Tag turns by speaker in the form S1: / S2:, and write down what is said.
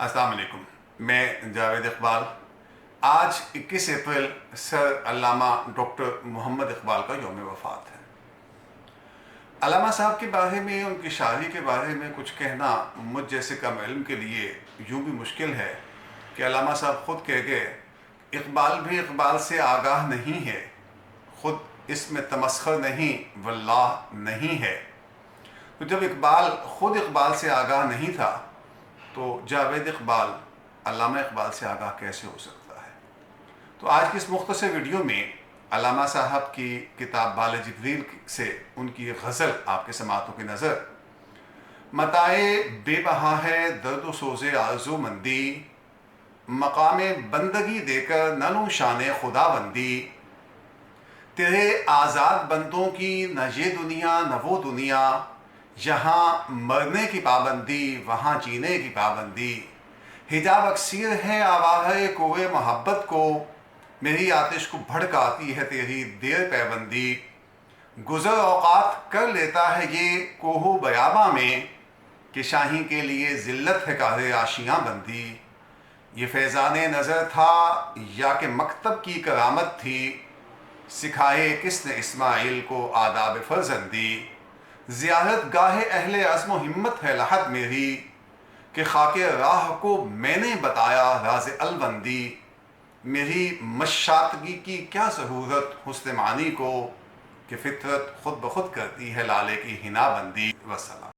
S1: السلام علیکم، میں جاوید اقبال۔ آج 21 اپریل سر علامہ ڈاکٹر محمد اقبال کا یوم وفات ہے۔ علامہ صاحب کے بارے میں، ان کی شاعری کے بارے میں کچھ کہنا مجھ جیسے کم علم کے لیے یوں بھی مشکل ہے کہ علامہ صاحب خود کہہ گئے، اقبال بھی اقبال سے آگاہ نہیں ہے، خود اس میں تمسخر نہیں واللہ نہیں ہے۔ تو جب اقبال خود اقبال سے آگاہ نہیں تھا تو جاوید اقبال علامہ اقبال سے آگاہ کیسے ہو سکتا ہے؟ تو آج کی اس مختصر ویڈیو میں علامہ صاحب کی کتاب بال جبریل سے ان کی غزل آپ کے سماعتوں کی نظر۔ متاع بے بہا ہے درد و سوز آرزو مندی، مقام بندگی دے کر نہ لوں شان خدا بندی۔ تیرے آزاد بندوں کی نہ یہ دنیا نہ وہ دنیا، یہاں مرنے کی پابندی وہاں جینے کی پابندی۔ حجاب اکثیر ہے آواہ کوہ محبت کو، میری آتش کو بھڑکاتی ہے تیری دیر پیوندی۔ گزر اوقات کر لیتا ہے یہ کوہ بیاباں میں، کہ شاہی کے لیے ذلت ہے کار آشیاں بندی۔ یہ فیضان نظر تھا یا کہ مکتب کی کرامت تھی، سکھائے کس نے اسماعیل کو آداب فرزندی۔ زیارت گاہ اہل عزم و ہمت ہے لحد میری، کہ خاک راہ کو میں نے بتایا راز البندی۔ میری مشاطگی کی کیا ضرورت حسن معنی کو، کہ فطرت خود بخود کرتی ہے لالے کی حنا بندی۔ وسلام۔